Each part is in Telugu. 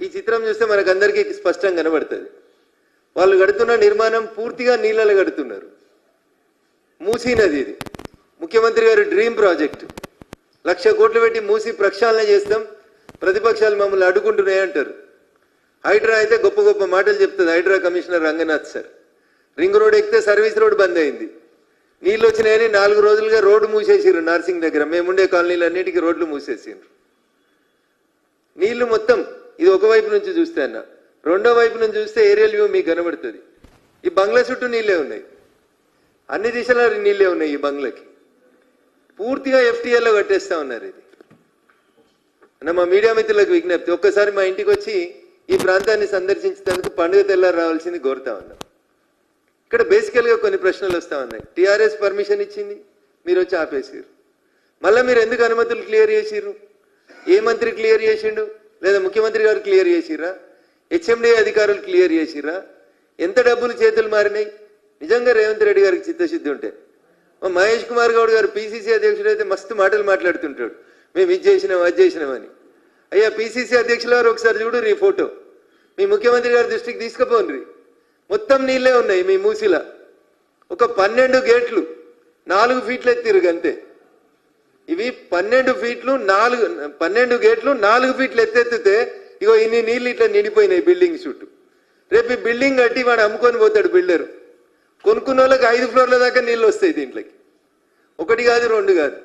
ఈ చిత్రం చూస్తే మనకందరికీ స్పష్టంగా కనబడుతుంది. వాళ్ళు కడుతున్న నిర్మాణం పూర్తిగా నీళ్ళలో కడుతున్నారు. మూసీ నది ఇది ముఖ్యమంత్రి గారి డ్రీమ్ ప్రాజెక్ట్. 1,00,000 కోట్లు పెట్టి మూసీ ప్రక్షాళన చేస్తాం, ప్రతిపక్షాలు మమ్మల్ని అడ్డుకుంటున్నాయి అంటారు. హైడ్రా అయితే గొప్ప గొప్ప మాటలు చెప్తుంది Hydraa commissioner Ranganath sir. Ring road ఎక్కితే సర్వీస్ రోడ్ బంద్ అయింది. నీళ్ళు వచ్చినాయని 4 రోజులుగా రోడ్డు మూసేసిర్రు. నార్సింగ్ దగ్గర మేముండే కాలనీలు అన్నిటికీ రోడ్లు మూసేసిండ్రు. నీళ్లు మొత్తం ఇది ఒకవైపు నుంచి చూస్తే అన్న, రెండో వైపు నుంచి చూస్తే ఏరియల్ వ్యూ మీకు కనబడుతుంది. ఈ బంగ్లా చుట్టూ నీళ్ళే ఉన్నాయి, అన్ని దిశల నీళ్ళే ఉన్నాయి. ఈ బంగ్లాకి పూర్తిగా FTL కట్టేస్తా ఉన్నారు. ఇది అన్న మా మీడియా మిత్రులకు విజ్ఞప్తి, ఒక్కసారి మా ఇంటికి వచ్చి ఈ ప్రాంతాన్ని సందర్శించేందుకు పండుగ తెల్లారు రావాల్సింది కోరుతా ఉన్నాం. ఇక్కడ బేసికల్గా కొన్ని ప్రశ్నలు వస్తూ ఉన్నాయి. TRS పర్మిషన్ ఇచ్చింది, మీరు వచ్చి ఆపేసారు. మళ్ళీ మీరు ఎందుకు అనుమతులు క్లియర్ చేసిర్రు? ఏ మంత్రి క్లియర్ చేసిండు? లేదా ముఖ్యమంత్రి గారు క్లియర్ చేసిర్రా? HMDA అధికారులు క్లియర్ చేసిర్రా? ఎంత డబ్బులు చేతులు మారినాయి? నిజంగా రేవంత్ రెడ్డి గారికి చిత్తశుద్ధి ఉంటే, మహేష్ కుమార్ గౌడ్ గారు PCC అధ్యక్షుడు అయితే మస్తు మాటలు మాట్లాడుతుంటాడు, మేము ఇది చేసినాం అది చేసినామని. అయ్యా PCC అధ్యక్షుల వారు ఒకసారి చూడు ఈ ఫోటో, మీ ముఖ్యమంత్రి గారి దృష్టికి తీసుకుపోండి. మొత్తం నీళ్ళే ఉన్నాయి మీ మూసిలా. ఒక 12 గేట్లు 4 ఫీట్లు ఎత్తిరు అంతే. ఇవి 12 గేట్లు 4 ఫీట్లు ఎత్తెత్తితే ఇగో ఇన్ని నీళ్ళు ఇట్లా నిండిపోయినాయి బిల్డింగ్ చుట్టూ. రేపు ఈ బిల్డింగ్ కట్టి వాడు అమ్ముకొని పోతాడు బిల్డరు. కొనుక్కున్న వాళ్ళకి 5 ఫ్లోర్ల దాకా నీళ్ళు వస్తాయి దీంట్లోకి. 1 కాదు 2 కాదు,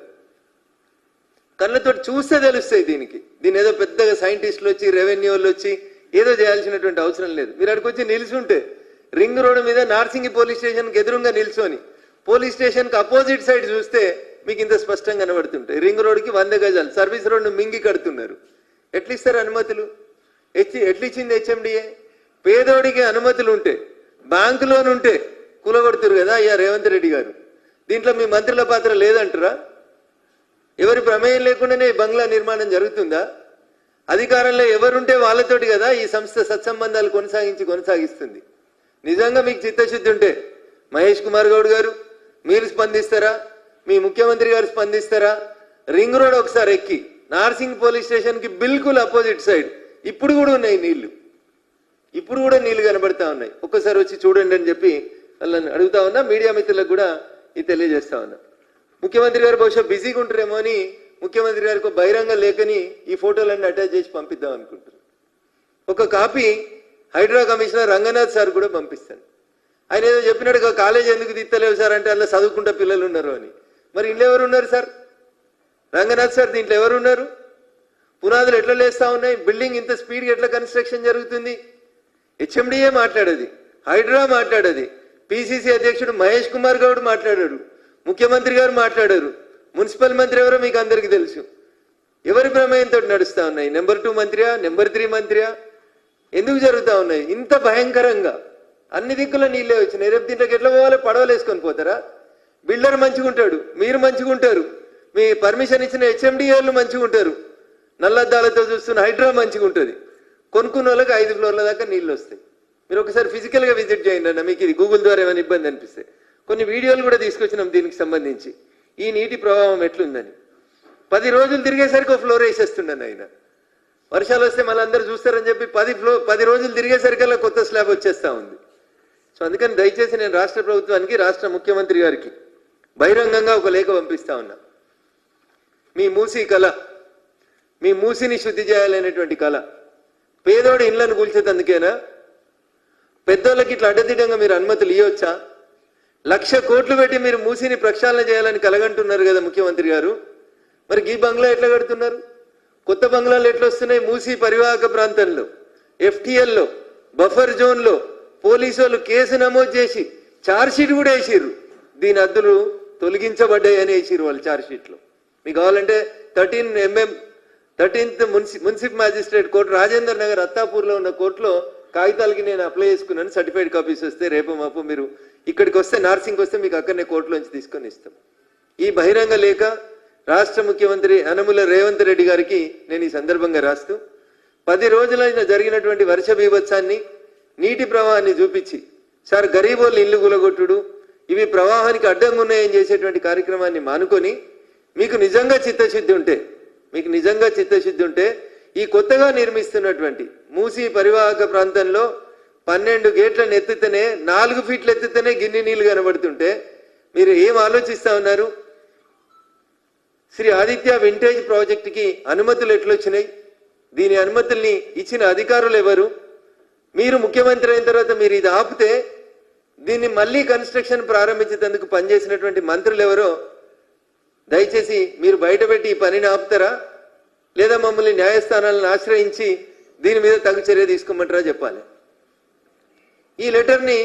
కళ్ళతో చూస్తే తెలుస్తాయి దీనికి. దీని ఏదో పెద్దగా సైంటిస్టులు వచ్చి రెవెన్యూ వాళ్ళు వచ్చి ఏదో చేయాల్సినటువంటి అవసరం లేదు. మీరు అక్కడికి వచ్చి నిల్చుంటే రింగ్ రోడ్డు మీద నార్సింగి పోలీస్ స్టేషన్కి ఎదురుగా నిల్చొని పోలీస్ స్టేషన్కి అపోజిట్ సైడ్ చూస్తే మీకు ఇంత స్పష్టంగా కనబడుతుంటాయి. రింగ్ రోడ్డుకి 100 గజాలు సర్వీస్ రోడ్ను మింగి కడుతున్నారు. ఎట్లిస్తారు అనుమతులు? ఎట్లిచ్చింది HMDA? పేదోడికి అనుమతులు ఉంటే, బ్యాంకు లోన్ ఉంటే కూలగొడుతురు కదా అయ్యా రేవంత్ రెడ్డి గారు. దీంట్లో మీ మంత్రుల పాత్ర లేదంటారా? ఎవరి ప్రమేయం లేకుండానే బంగ్లా నిర్మాణం జరుగుతుందా? అధికారంలో ఎవరుంటే వాళ్ళతోటి కదా ఈ సంస్థ సత్సంబంధాలు కొనసాగిస్తుంది. నిజంగా మీకు చిత్తశుద్ధి ఉంటే మహేష్ కుమార్ గౌడ్ గారు మీరు స్పందిస్తారా? మీ ముఖ్యమంత్రి గారు స్పందిస్తారా? రింగ్ రోడ్ ఒకసారి ఎక్కి నార్సింగ్ పోలీస్ స్టేషన్కి బిల్కుల్ అపోజిట్ సైడ్ ఇప్పుడు కూడా ఉన్నాయి నీళ్లు, ఇప్పుడు కూడా నీళ్లు కనబడతా ఉన్నాయి. ఒక్కసారి వచ్చి చూడండి అని చెప్పి వాళ్ళని అడుగుతా ఉన్నా. మీడియా మిత్రులకు కూడా ఇది తెలియజేస్తా ఉన్నా. ముఖ్యమంత్రి గారు బహుశా బిజీగా ఉంటారేమో అని ముఖ్యమంత్రి గారికి బహిరంగ లేఖని ఈ ఫోటోలన్నీ అటాచ్ చేసి పంపిద్దాం అనుకుంటారు. ఒక copy Hydraa commissioner Ranganath sir కూడా పంపిస్తాను. ఆయన ఏదో చెప్పినట్టుగా కాలేజ్ ఎందుకు తీస్తలేవు సార్ అంటే అందులో చదువుకుంటా పిల్లలు ఉన్నారు అని. మరి ఇంట్లో ఎవరు ఉన్నారు సార్? రంగనాథ్ సార్ దీంట్లో ఎవరు ఉన్నారు? పునాదులు ఎట్లా లేస్తా ఉన్నాయి? బిల్డింగ్ ఇంత స్పీడ్గా ఎట్లా కన్స్ట్రక్షన్ జరుగుతుంది? HMDA మాట్లాడేది, హైడ్రా మాట్లాడేది, PCC అధ్యక్షుడు మహేష్ కుమార్ గౌడ్ మాట్లాడారు, ముఖ్యమంత్రి గారు మాట్లాడారు, మున్సిపల్ మంత్రి ఎవరో మీకు అందరికీ తెలుసు. ఎవరి ప్రమేయంతో నడుస్తా ఉన్నాయి? నెంబర్ 2 మంత్రియా, నెంబర్ 3 మంత్రియా? ఎందుకు జరుగుతూ ఉన్నాయి ఇంత భయంకరంగా? అన్ని దిక్కుల నీళ్ళే వచ్చినాయి. రేపు దీంట్లోకి ఎట్లా పోవాలి? పడవలు వేసుకొని పోతారా? బిల్డర్ మంచిగా ఉంటాడు, మీరు మంచిగా ఉంటారు, మీ పర్మిషన్ ఇచ్చిన HMDAలు మంచిగా ఉంటారు, నల్లద్దాలతో చూస్తున్న హైడ్రా మంచిగా ఉంటుంది. కొనుక్కున్న వాళ్ళకి 5 ఫ్లోర్ల దాకా నీళ్ళు వస్తాయి. మీరు ఒకసారి ఫిజికల్గా విజిట్ చేయండి అన్న, మీకు ఇది గూగుల్ ద్వారా ఏమైనా ఇబ్బంది అనిపిస్తే. కొన్ని వీడియోలు కూడా తీసుకొచ్చినాం దీనికి సంబంధించి, ఈ నీటి ప్రభావం ఎట్లుందని. 10 రోజులు తిరిగేసరికి ఒక ఫ్లోర్ వేసేస్తుండను ఆయన. వర్షాలు వస్తే మళ్ళీ అందరూ చూస్తారని చెప్పి 10 రోజులు తిరిగేసరికల్లా కొత్త స్లాబ్ వచ్చేస్తూ ఉంది. సో అందుకని దయచేసి నేను రాష్ట్ర ప్రభుత్వానికి, రాష్ట్ర ముఖ్యమంత్రి గారికి బహిరంగంగా ఒక లేఖ పంపిస్తా ఉన్నా. మీ మూసీ కళ, మీ మూసిని శుద్ధి చేయాలనేటువంటి కళ పేదోడి ఇళ్లను కూల్చేందుకేనా? పెద్దోళ్ళకి ఇట్లా అడ్డదిడ్డంగా మీరు అనుమతులు ఇవ్వచ్చా? 1,00,000 కోట్లు పెట్టి మీరు మూసిని ప్రక్షాళన చేయాలని కలగంటున్నారు కదా ముఖ్యమంత్రి గారు. మరి ఈ బంగ్లా ఎట్లా కడుతున్నారు? కొత్త బంగ్లాలు ఎట్లా వస్తున్నాయి? మూసీ పరివాహక ప్రాంతంలో, FTLలో, బఫర్ జోన్లో పోలీసు వాళ్ళు కేసు నమోదు చేసి ఛార్జ్షీట్ కూడా వేసిర్రు. దీని అద్దులు తొలగించబడ్డాయి అని వేసిర్రు వాళ్ళు ఛార్జ్షీట్లో. మీకు కావాలంటే 13th municipal magistrate court Rajendra Nagar అత్తాపూర్లో ఉన్న కోర్టులో కాగితాలకి నేను అప్లై చేసుకున్నాను. సర్టిఫైడ్ కాపీస్ వస్తే రేపు మాపు మీరు ఇక్కడికి వస్తే, నార్సింగ్ వస్తే మీకు అక్కడనే కోర్టులోంచి తీసుకొని ఇస్తాం. ఈ బహిరంగ లేఖ రాష్ట్ర ముఖ్యమంత్రి యనమల రేవంత్ రెడ్డి గారికి నేను ఈ సందర్భంగా రాస్తూ 10 రోజులైన జరిగినటువంటి వర్ష బీభత్సాన్ని, నీటి ప్రవాహాన్ని చూపించి, సార్ గరీబోళ్ళు ఇల్లు కూలగొట్టుడు, ఇవి ప్రవాహానికి అడ్డంగా ఉన్నాయని చేసేటువంటి కార్యక్రమాన్ని మానుకొని మీకు నిజంగా చిత్తశుద్ధి ఉంటే ఈ కొత్తగా నిర్మిస్తున్నటువంటి మూసీ పరివాహక ప్రాంతంలో 12 గేట్లను ఎత్తితేనే 4 ఫీట్లు ఎత్తితేనే గిన్నె నీళ్లు కనబడుతుంటే మీరు ఏం ఆలోచిస్తా ఉన్నారు? శ్రీ ఆదిత్య వింటేజ్ ప్రాజెక్టుకి అనుమతులు ఎట్లొచ్చినాయి? దీని అనుమతుల్ని ఇచ్చిన అధికారులు ఎవరు? మీరు ముఖ్యమంత్రి అయిన తర్వాత మీరు ఇది ఆపితే దీన్ని మళ్ళీ కన్స్ట్రక్షన్ ప్రారంభించేందుకు పనిచేసినటువంటి మంత్రులు ఎవరో దయచేసి మీరు బయటపెట్టి ఈ పనిని ఆపుతారా, లేదా మమ్మల్ని న్యాయస్థానాలను ఆశ్రయించి దీని మీద తగు చర్య తీసుకోమంటారా చెప్పాలి. ఈ లెటర్ని